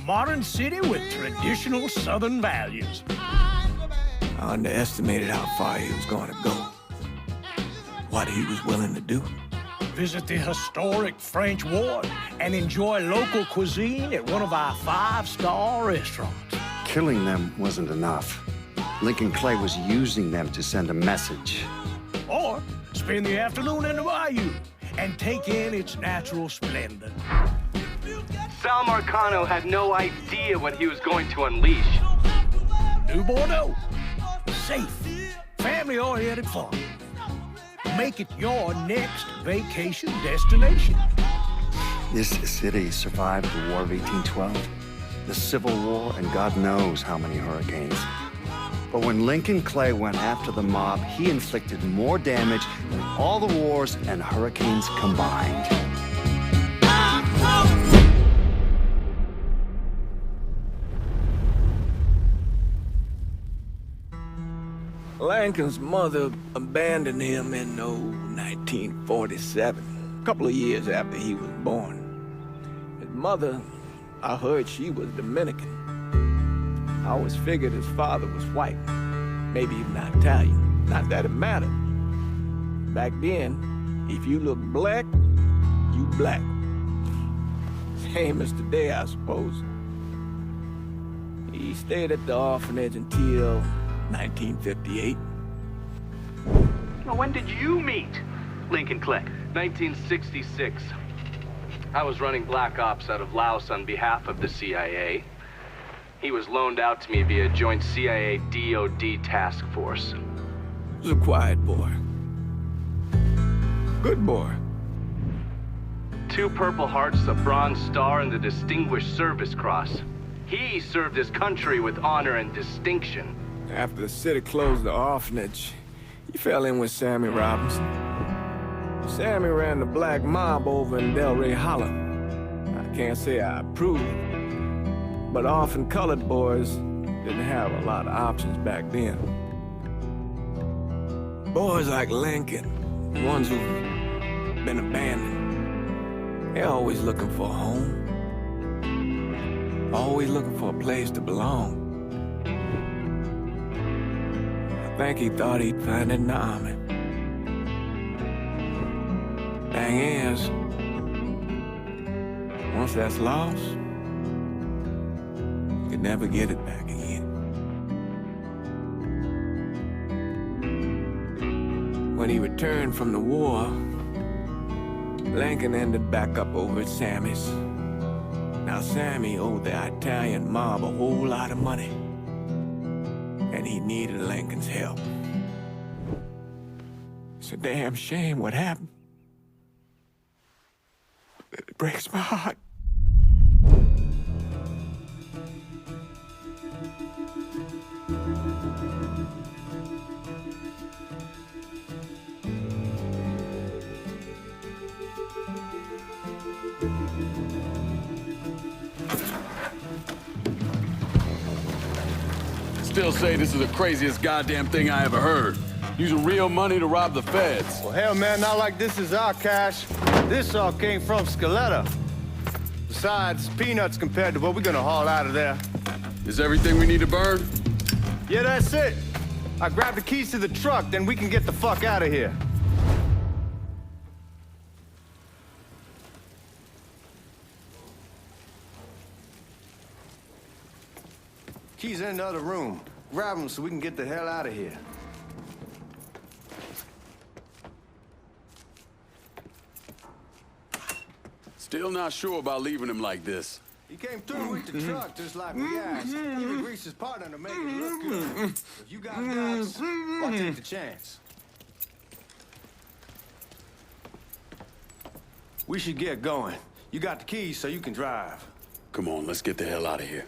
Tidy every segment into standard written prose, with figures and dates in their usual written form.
modern city with traditional Southern values. I underestimated how far he was going to go. What he was willing to do. Visit the historic French Ward and enjoy local cuisine at one of our 5-star restaurants. Killing them wasn't enough. Lincoln Clay was using them to send a message. Or spend the afternoon in the bayou and take in its natural splendor. Sal Marcano had no idea what he was going to unleash. New Bordeaux. Safe, family-oriented fun. Make it your next vacation destination. This city survived the War of 1812, the Civil War, and God knows how many hurricanes. But when Lincoln Clay went after the mob, he inflicted more damage than all the wars and hurricanes combined. Lincoln's mother abandoned him in 1947, a couple of years after he was born. His mother, I heard she was Dominican. I always figured his father was white, maybe even Italian. Not that it mattered. Back then, if you look black, you black. Same as today, I suppose. He stayed at the orphanage until 1958. Well, when did you meet Lincoln Clay? 1966. I was running Black Ops out of Laos on behalf of the CIA. He was loaned out to me via joint CIA-DOD task force. He was a quiet boy. Good boy. 2 Purple Hearts, a Bronze Star, and the Distinguished Service Cross. He served his country with honor and distinction. After the city closed the orphanage, he fell in with Sammy Robinson. Sammy ran the black mob over in Delray Hollow. I can't say I approved, but orphan colored boys didn't have a lot of options back then. Boys like Lincoln, the ones who've been abandoned, they're always looking for a home. Always looking for a place to belong. I think he thought he'd find it in the army. Thing is, once that's lost, you can never get it back again. When he returned from the war, Lincoln ended back up over at Sammy's. Now Sammy owed the Italian mob a whole lot of money, and he needed Lincoln's help. It's a damn shame what happened. It breaks my heart. Still say this is the craziest goddamn thing I ever heard. Using real money to rob the feds. Well, hell, man, not like this is our cash. This all came from Scaletta. Besides, peanuts compared to what we're gonna haul out of there. Is everything we need to burn? Yeah, that's it. I grabbed the keys to the truck, then we can get the fuck out of here. Keys in the other room. Grab them so we can get the hell out of here. Still not sure about leaving him like this. He came through with the truck just like we asked. Even greased his partner to make it look good. If you got doubts, why take the chance? We should get going. You got the keys so you can drive. Come on, let's get the hell out of here.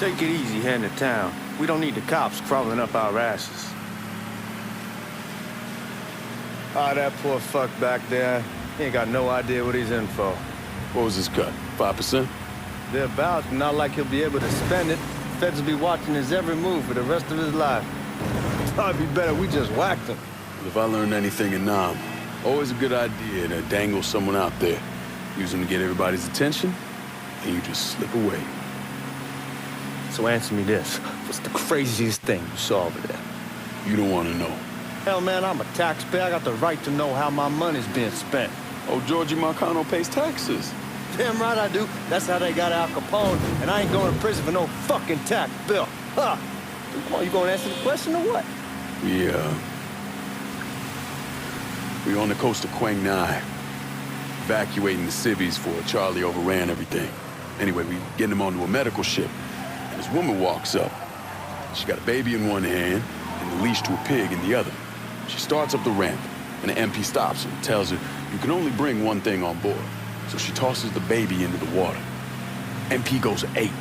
Take it easy heading to town. We don't need the cops crawling up our asses. Ah, that poor fuck back there. He ain't got no idea what he's in for. What was his cut? 5%? Thereabouts, not like he'll be able to spend it. Feds will be watching his every move for the rest of his life. Probably be better we just whacked him. Well, if I learned anything in Nam, always a good idea to dangle someone out there. Use them to get everybody's attention, and you just slip away. So answer me this. What's the craziest thing you saw over there? You don't want to know. Hell, man, I'm a taxpayer. I got the right to know how my money's being spent. Oh, Georgie Marcano pays taxes. Damn right I do. That's how they got Al Capone, and I ain't going to prison for no fucking tax bill. Huh? Well, you gonna answer the question or what? We on the coast of Quang Nai, evacuating the civvies before Charlie overran everything. Anyway, we getting him onto a medical ship, and this woman walks up. She got a baby in one hand and the leash to a pig in the other. She starts up the ramp, and the MP stops her and tells her, you can only bring one thing on board. So she tosses the baby into the water. MP goes ape.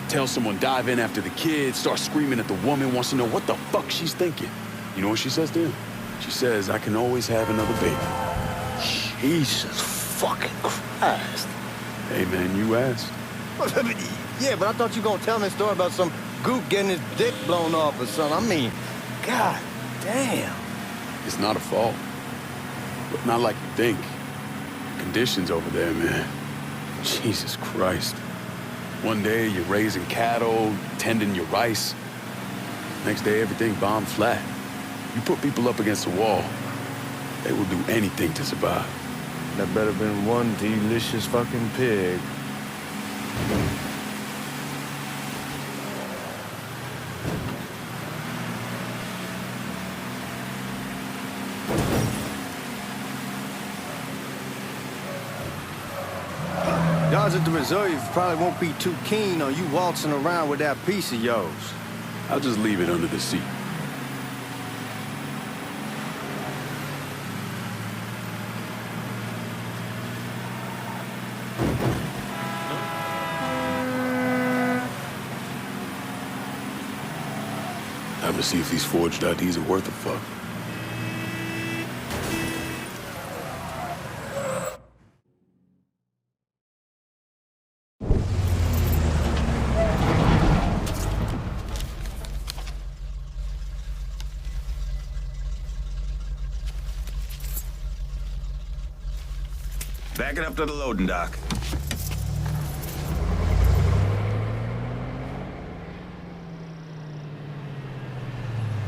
Tells someone dive in after the kid, starts screaming at the woman, wants to know what the fuck she's thinking. You know what she says to him? She says, I can always have another baby. Jesus fucking Christ. Hey, man, you asked. Yeah, but I thought you gonna tell me a story about some gook getting his dick blown off or something. I mean, god damn. It's not a fault. But not like you think. Conditions over there, man. Jesus Christ. One day, you're raising cattle, tending your rice. Next day, everything bombed flat. You put people up against a wall, they will do anything to survive. That better been one delicious fucking pig. Guys at the reserve probably won't be too keen on you waltzing around with that piece of yours. I'll just leave it under the seat. Time to see if these forged IDs are worth a fuck. Back it up to the loading dock.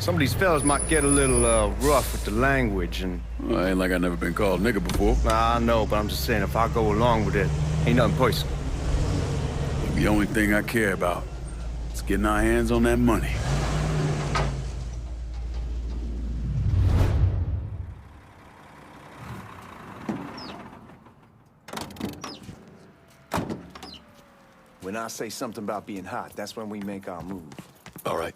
Some of these fellas might get a little rough with the language and... Well, ain't like I never been called nigga before. I know, but I'm just saying, if I go along with it, ain't nothing personal. The only thing I care about is getting our hands on that money. When I say something about being hot, that's when we make our move. All right.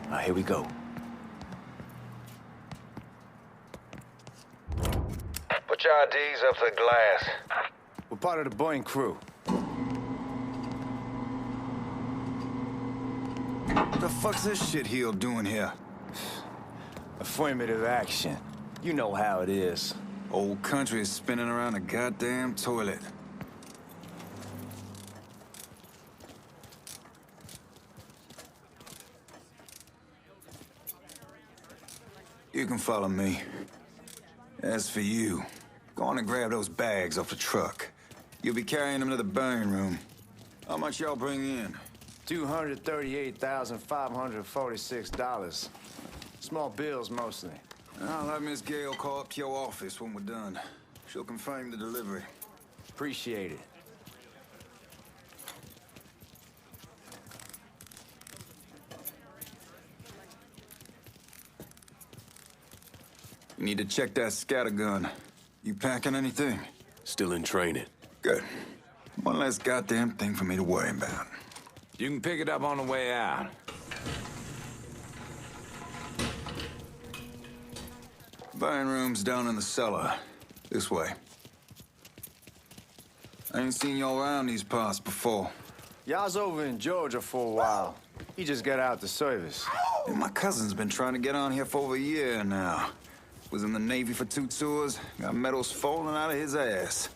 Now, here we go. Put your IDs up to the glass. We're part of the Boeing crew. What the fuck's this shitheel doing here? Affirmative action. You know how it is. Old country is spinning around a goddamn toilet. You can follow me. As for you, go on and grab those bags off the truck. You'll be carrying them to the burn room. How much y'all bring in? $238,546. Small bills, mostly. I'll have Miss Gale call up to your office when we're done. She'll confirm the delivery. Appreciate it. You need to check that scattergun. You packing anything? Still in training. Good. One less goddamn thing for me to worry about. You can pick it up on the way out. Burn room's down in the cellar. This way. I ain't seen y'all around these parts before. Y'all's over in Georgia for a while. He just got out the service. And my cousin's been trying to get on here for over a year now. Was in the Navy for 2 tours, got medals falling out of his ass.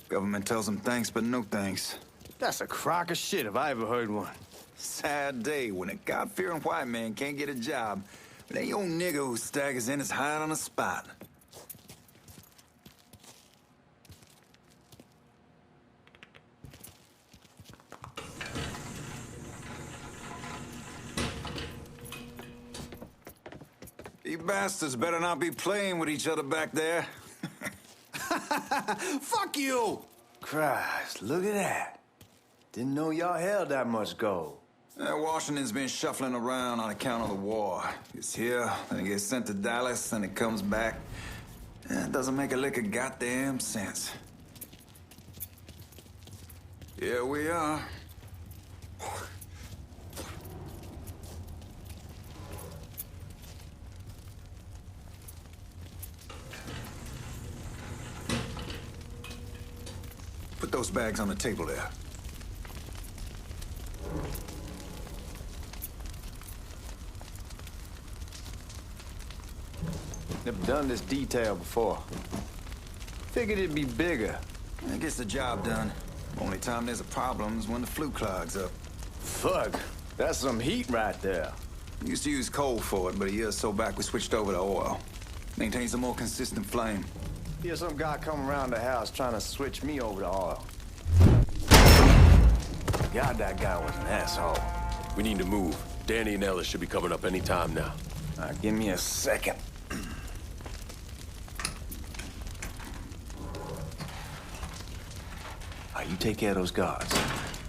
Government tells him thanks, but no thanks. That's a crock of shit if I ever heard one. Sad day when a God-fearing white man can't get a job. But ain't old nigga who staggers in is hired on the spot. You bastards better not be playing with each other back there. Fuck you! Christ, look at that. Didn't know y'all held that much gold. Washington's been shuffling around on account of the war. It's here, then it gets sent to Dallas, then it comes back. It doesn't make a lick of goddamn sense. Here we are. Put those bags on the table there. Never done this detail before. Figured it'd be bigger. It gets the job done. Only time there's a problem is when the flue clogs up. Fuck, that's some heat right there. We used to use coal for it, but a year or so back we switched over to oil. Maintains a more consistent flame. Here's some guy come around the house trying to switch me over to oil. God, that guy was an asshole. We need to move. Danny and Ellis should be coming up any time now. Give me a second. You take care of those guards.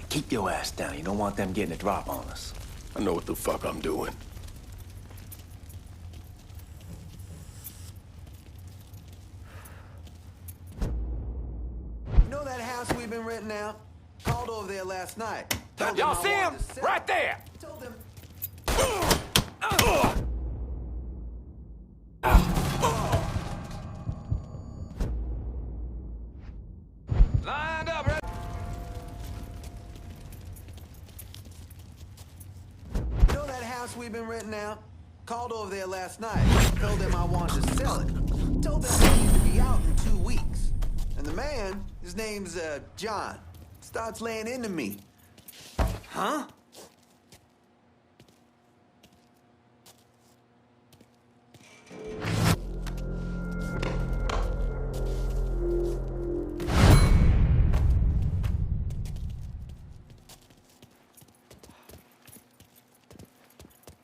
Keep your ass down. You don't want them getting a drop on us. I know what the fuck I'm doing. You know that house we've been renting out? Called over there last night. Y'all see him? Right there! Told them... Lined up, right? You know that house we've been renting out? Called over there last night. Told them I wanted to sell it. Told them I need to be out in 2 weeks. And the man, his name's, John, starts laying into me. Huh?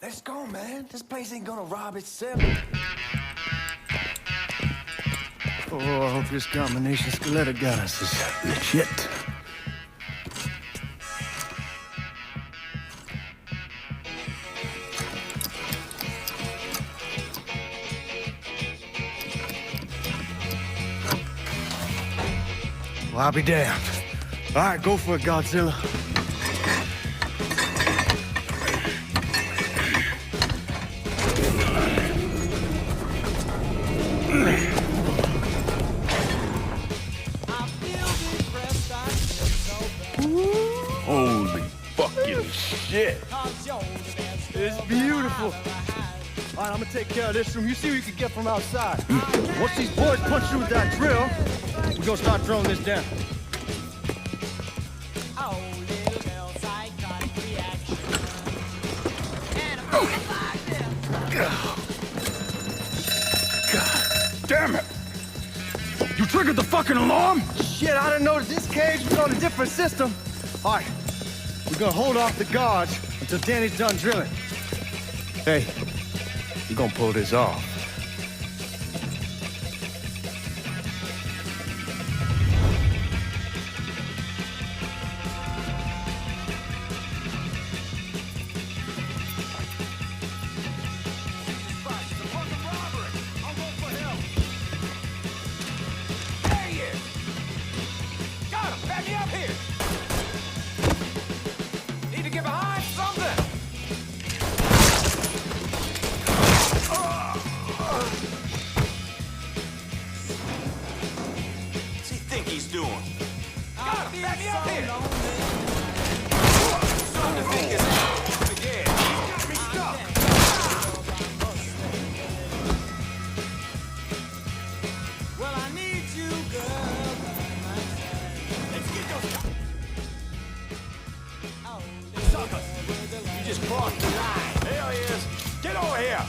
Let's go, man. This place ain't gonna rob itself. Oh, I hope this combination Skeletor got us is legit. Well, I'll be damned. All right, go for it, Godzilla. Holy fucking shit. It's beautiful. All right, I'm gonna take care of this room. You see what you can get from outside. Once these boys punch you with that drill, we're gonna start throwing this down. God damn it. You triggered the fucking alarm? Shit, I didn't know that this cage was on a different system. All right, we're gonna hold off the guards until Danny's done drilling. Hey, we're gonna pull this off. Cross the line. There he is. Get over here.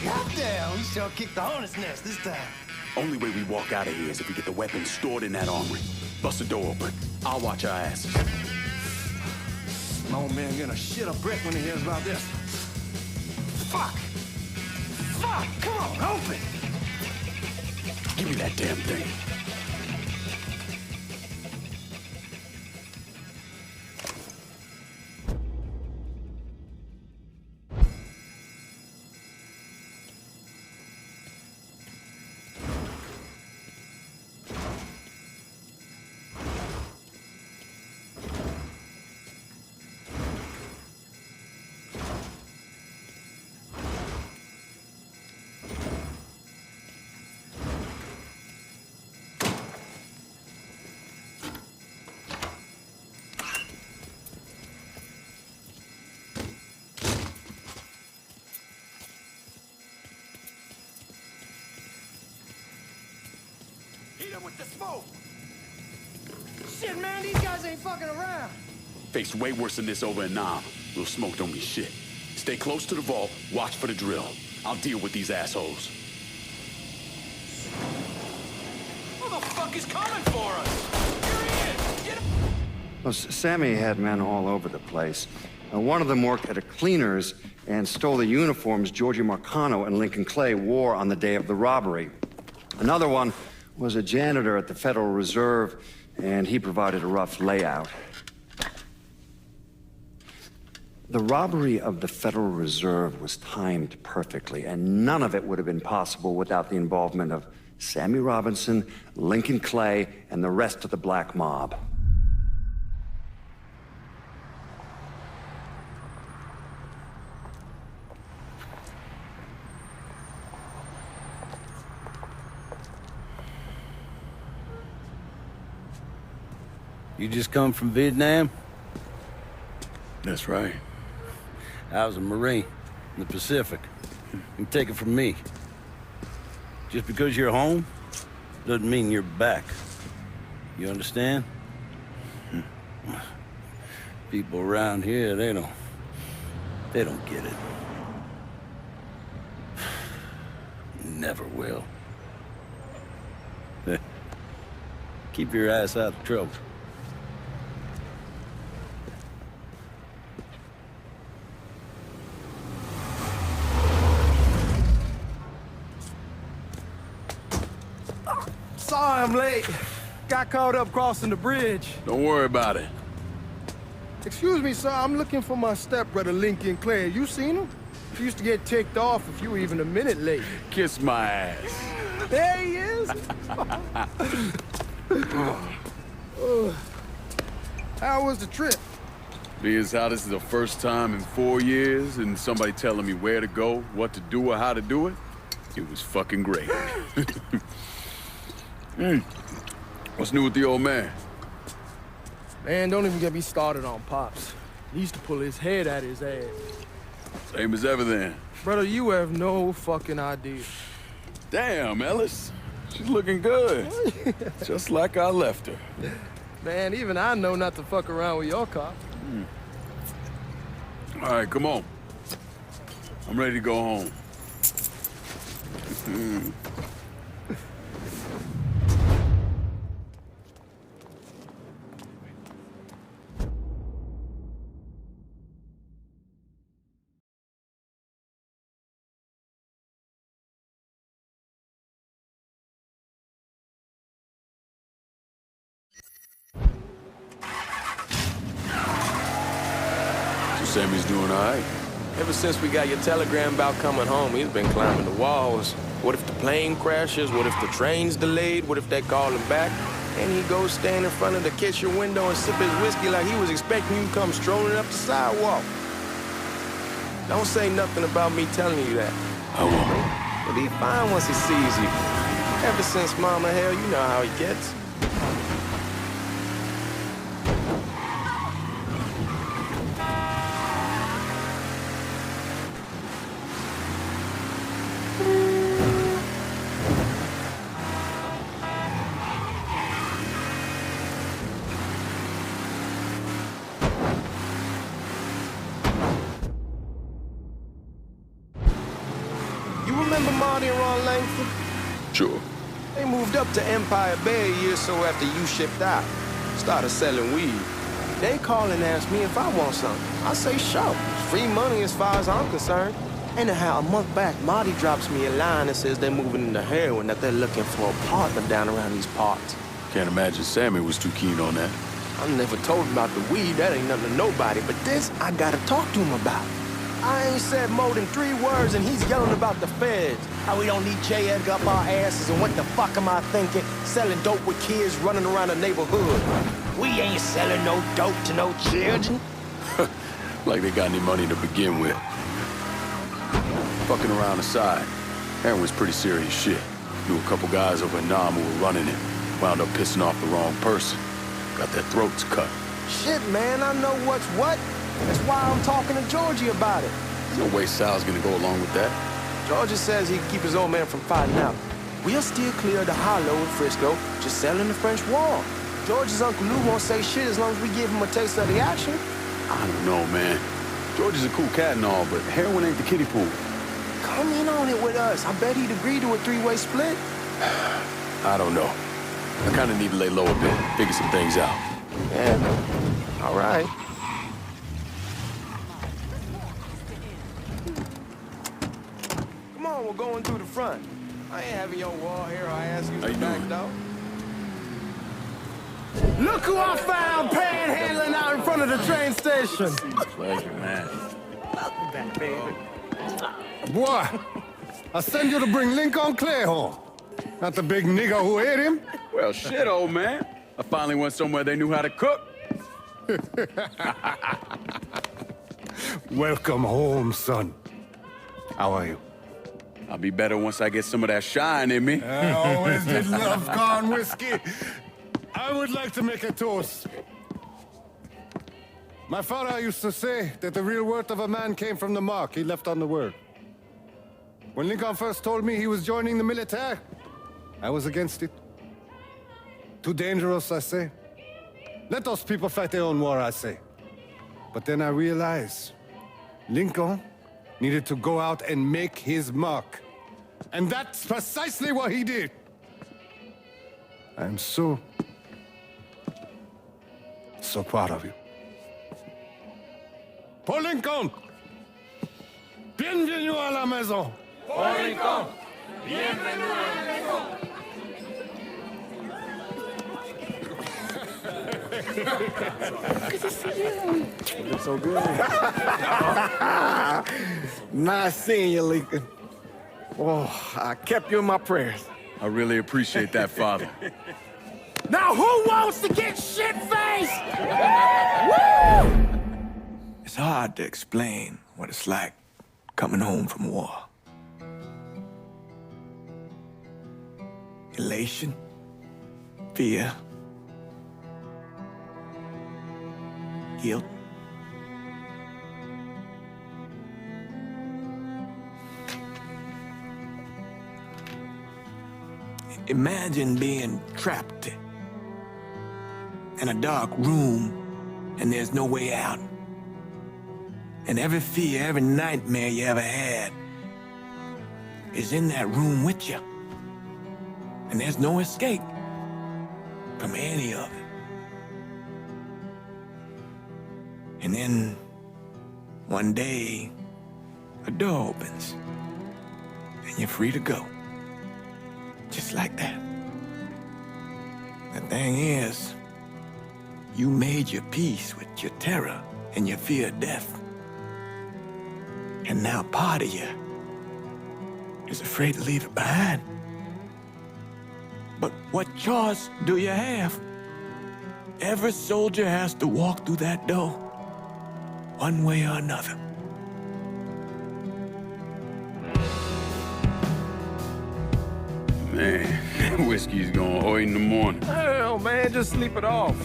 Goddamn, we sure kicked the hornet's nest this time. Only way we walk out of here is if we get the weapons stored in that armory. Bust the door open. I'll watch our asses. My old man gonna shit a brick when he hears about this. Fuck! Fuck! Come on, open! Give me that damn thing. With the smoke. Shit, man, these guys ain't fucking around. Faced way worse than this over in Nam. Little smoke don't mean shit. Stay close to the vault, watch for the drill. I'll deal with these assholes. Who the fuck is coming for us? Here he is! Get him! Well, Sammy had men all over the place. One of them worked at a cleaner's and stole the uniforms Georgie Marcano and Lincoln Clay wore on the day of the robbery. Another one was a janitor at the Federal Reserve, and he provided a rough layout. The robbery of the Federal Reserve was timed perfectly, and none of it would have been possible without the involvement of Sammy Robinson, Lincoln Clay, and the rest of the black mob. You just come from Vietnam? That's right. I was a Marine in the Pacific. You take it from me. Just because you're home doesn't mean you're back. You understand? People around here, they don't get it. Never will. Keep your ass out of trouble. Sorry I'm late. Got caught up crossing the bridge. Don't worry about it. Excuse me, sir. I'm looking for my stepbrother, Lincoln Clay. You seen him? He used to get ticked off if you were even a minute late. Kiss my ass. There he is. How was the trip? Being how this is the first time in 4 years and somebody telling me where to go, what to do, or how to do it, it was fucking great. What's new with the old man? Man, don't even get me started on Pops. He used to pull his head out his ass. Same as ever then. Brother, you have no fucking idea. Damn, Ellis. She's looking good. Just like I left her. Man, even I know not to fuck around with your cop. All right, come on. I'm ready to go home. Sammy's doing all right. Ever since we got your telegram about coming home, he's been climbing the walls. What if the plane crashes? What if the train's delayed? What if they call him back? And he goes stand in front of the kitchen window and sip his whiskey like he was expecting you to come strolling up the sidewalk. Don't say nothing about me telling you that. I won't. He'll be fine once he sees you. Ever since Mama, hell, you know how he gets. Marty and Ron Langford? Sure. They moved up to Empire Bay a year or so after you shipped out. Started selling weed. They call and ask me if I want something. I say sure. It's free money as far as I'm concerned. Anyhow, a month back, Marty drops me a line that says they're moving into heroin, that they're looking for a partner down around these parts. Can't imagine Sammy was too keen on that. I never told him about the weed, that ain't nothing to nobody, but this I gotta talk to him about. I ain't said more than 3 words and he's yelling about the feds. How we don't need J. Edgar up our asses, and what the fuck am I thinking? Selling dope with kids running around the neighborhood. We ain't selling no dope to no children. Like they got any money to begin with. Fucking around aside, heroin's pretty serious shit. Knew a couple guys over in Nam who were running it. Wound up pissing off the wrong person. Got their throats cut. Shit, man, I know what's what. That's why I'm talking to Georgie about it. There's no way Sal's gonna go along with that. Georgie says he can keep his old man from fighting out. We'll steer clear of the hollow in Frisco, just selling the French wall. George's Uncle Lou won't say shit as long as we give him a taste of the action. I don't know, man. George is a cool cat and all, but heroin ain't the kiddie pool. Come in on it with us. I bet he'd agree to a 3-way split. I don't know. I kind of need to lay low a bit, figure some things out. Yeah, all right. Come on, we're going through the front. I ain't having your wall here, I ask you to back door. Look who I found panhandling out in front of the train station. Pleasure, man. Welcome back, baby. Boy, I send you to bring Lincoln Clay home. Not the big nigger who ate him. Well, shit, old man. I finally went somewhere they knew how to cook. Welcome home, son. How are you? I'll be better once I get some of that shine in me. I always did love corn whiskey. I would like to make a toast. My father used to say that the real worth of a man came from the mark he left on the world. When Lincoln first told me he was joining the military, I was against it. Too dangerous, I say. Let those people fight their own war, I say. But then I realized Lincoln needed to go out and make his mark. And that's precisely what he did. I'm so proud of you. Paul Lincoln! Bienvenue à la maison! Paul Lincoln! Bienvenue à la maison! Good to see you. You look so good. Nice seeing you, Lincoln. Oh, I kept you in my prayers. I really appreciate that, Father. Now who wants to get shit-faced? Woo! It's hard to explain what it's like coming home from war. Elation, fear, guilt. Imagine being trapped in a dark room and there's no way out. And every fear, every nightmare you ever had is in that room with you. And there's no escape from any of it. And then one day, a door opens and you're free to go. Just like that. The thing is, you made your peace with your terror and your fear of death. And now part of you is afraid to leave it behind. But what choice do you have? Every soldier has to walk through that door, one way or another. Man, whiskey's gonna hoy in the morning. Hell, man, just sleep it off.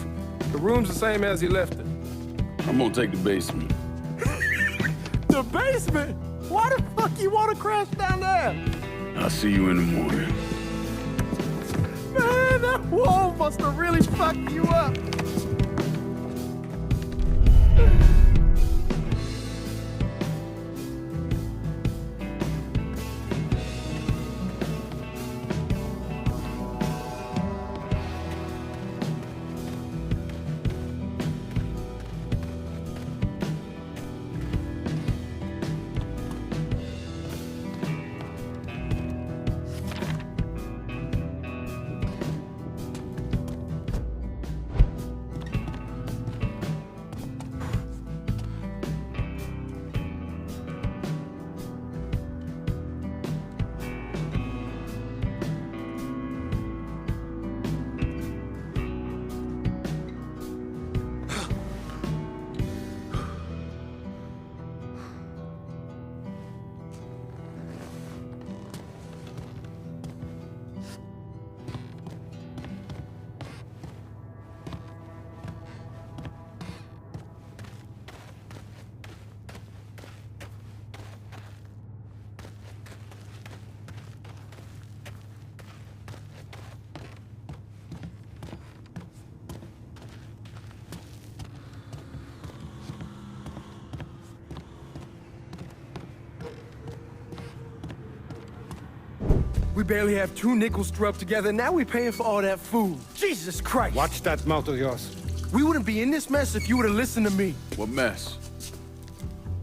The room's the same as you left it. I'm gonna take the basement. The basement? Why the fuck you want to crash down there? I'll see you in the morning. Man, that wall must have really fucked you up. We barely have 2 nickels to rub together, and now we're paying for all that food. Jesus Christ! Watch that mouth of yours. We wouldn't be in this mess if you would have listened to me. What mess?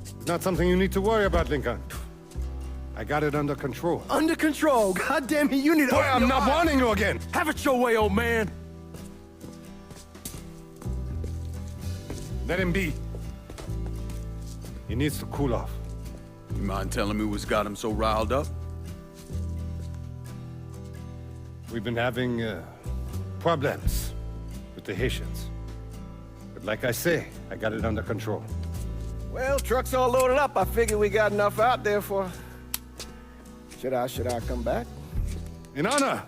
It's not something you need to worry about, Lincoln. I got it under control. Under control? God damn it, you need to... Boy, I'm not warning you again! Have it your way, old man! Let him be. He needs to cool off. You mind telling me what's got him so riled up? We've been having, problems with the Haitians. But like I say, I got it under control. Well, truck's all loaded up. I figure we got enough out there for... Should I come back? In honor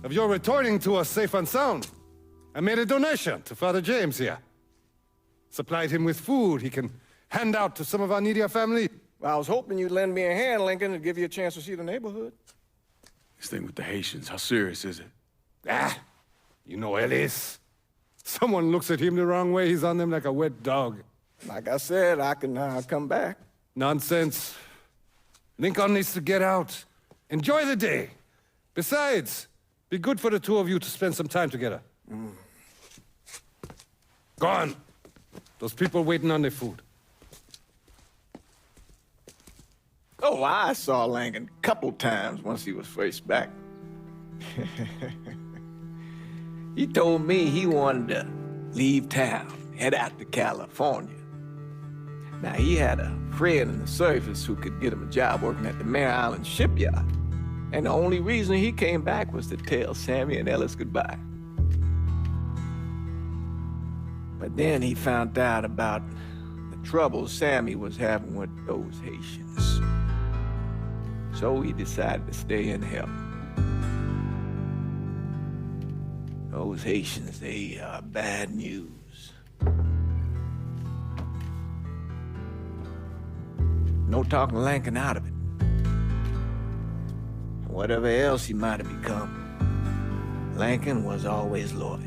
of your returning to us safe and sound, I made a donation to Father James here. Supplied him with food he can hand out to some of our needier family. Well, I was hoping you'd lend me a hand, Lincoln, and give you a chance to see the neighborhood. This thing with the Haitians, how serious is it? Ah, you know Ellis. Someone looks at him the wrong way, he's on them like a wet dog. Like I said, I can come back. Nonsense. Lincoln needs to get out. Enjoy the day. Besides, be good for the two of you to spend some time together. Go on. Those people waiting on their food. Oh, I saw Lincoln a couple times once he was first back. He told me he wanted to leave town, head out to California. Now, he had a friend in the service who could get him a job working at the Mare Island shipyard. And the only reason he came back was to tell Sammy and Ellis goodbye. But then he found out about the trouble Sammy was having with those Haitians. So he decided to stay and help. Those Haitians, they are bad news. No talking Lincoln out of it. Whatever else he might have become, Lincoln was always loyal.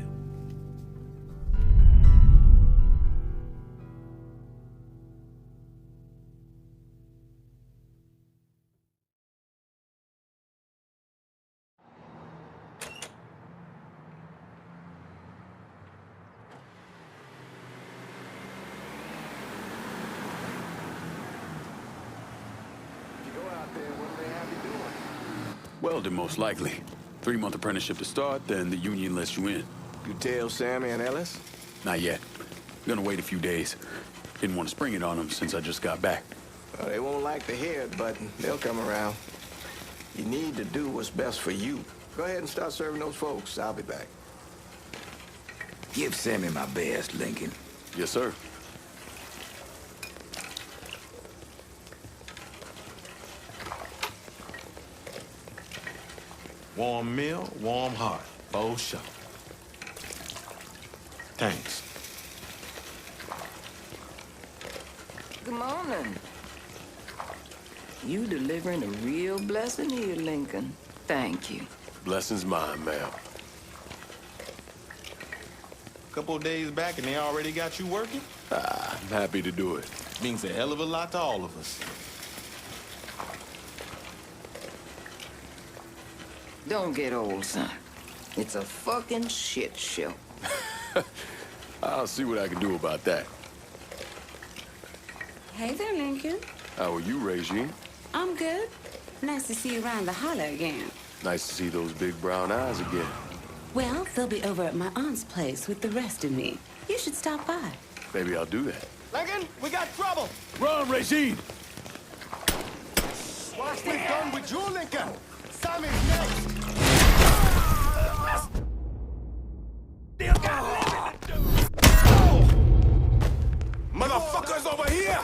Welding, most likely. 3-month apprenticeship to start, then the union lets you in. You tell Sammy and Ellis? Not yet. Gonna wait a few days. Didn't want to spring it on them since I just got back. Well, they won't like to hear it, but they'll come around. You need to do what's best for you. Go ahead and start serving those folks. I'll be back. Give Sammy my best, Lincoln. Yes, sir. Warm meal, warm heart. Both sure. Thanks. Good morning. You delivering a real blessing here, Lincoln. Thank you. Blessing's mine, ma'am. Couple of days back and they already got you working? I'm happy to do it. Means a hell of a lot to all of us. Don't get old, son. It's a fucking shit show. I'll see what I can do about that. Hey there, Lincoln. How are you, Regine? I'm good. Nice to see you around the holler again. Nice to see those big brown eyes again. Well, they'll be over at my aunt's place with the rest of me. You should stop by. Maybe I'll do that. Lincoln, we got trouble! Run, Regine! What's we done with you, Lincoln? Sammy's next! Motherfuckers over here!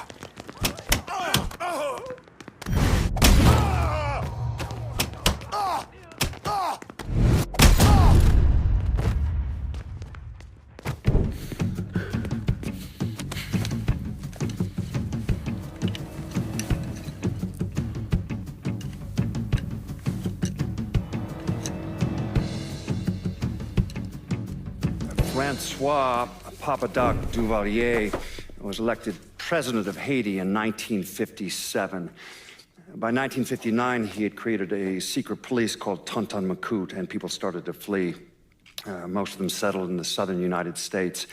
Francois Papadoc Duvalier was elected president of Haiti in 1957. By 1959, he had created a secret police called Tonton Macoute, and people started to flee. Most of them settled in the southern United States.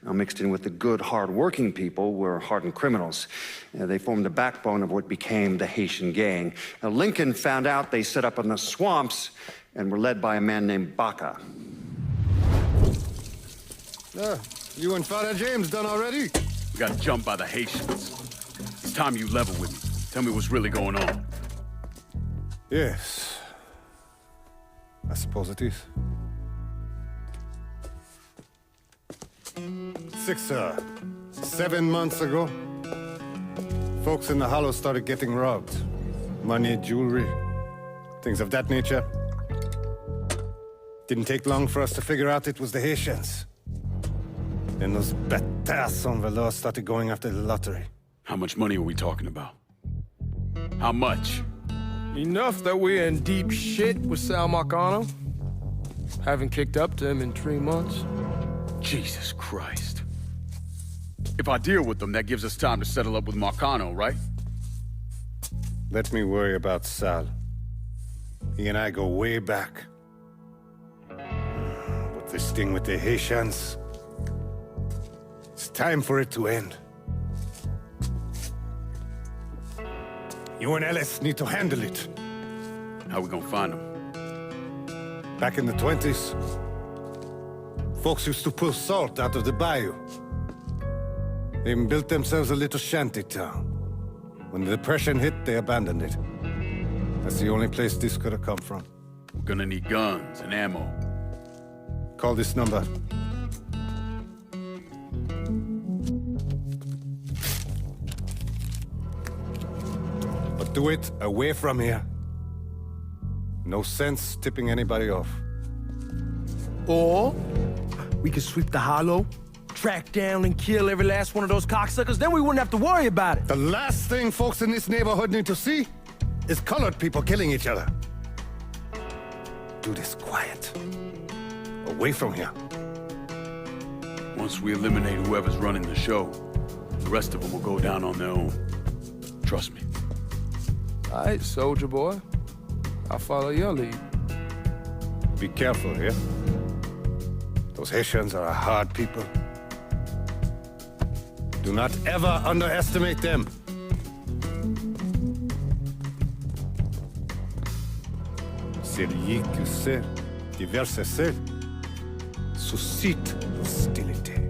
Now, mixed in with the good, hard-working people were hardened criminals. They formed the backbone of what became the Haitian Gang. Now, Lincoln found out they set up in the swamps and were led by a man named Baca. You and Father James done already? We got jumped by the Haitians. It's time you level with me. Tell me what's really going on. Yes. I suppose it is. 7 months ago, folks in the Hollow started getting robbed. Money, jewelry, things of that nature. Didn't take long for us to figure out it was the Haitians. Then those bâtards on velours started going after the lottery. How much money are we talking about? How much? Enough that we're in deep shit with Sal Marcano. Haven't kicked up to him in 3 months. Jesus Christ. If I deal with them, that gives us time to settle up with Marcano, right? Let me worry about Sal. He and I go way back. But this thing with the Haitians, it's time for it to end. You and Ellis need to handle it. How we gonna find them? Back in the 20s, folks used to pull salt out of the bayou. They even built themselves a little shanty town. When the Depression hit, they abandoned it. That's the only place this could have come from. We're gonna need guns and ammo. Call this number. But do it away from here. No sense tipping anybody off. Or we could sweep the Hollow, track down and kill every last one of those cocksuckers, then we wouldn't have to worry about it. The last thing folks in this neighborhood need to see is colored people killing each other. Do this quiet. Away from here. Once we eliminate whoever's running the show, the rest of them will go down on their own. Trust me. All right, soldier boy. I'll follow your lead. Be careful here. Those Haitians are a hard people. Do not ever underestimate them. Celui qui sait diverser seul suscite l'hostilité.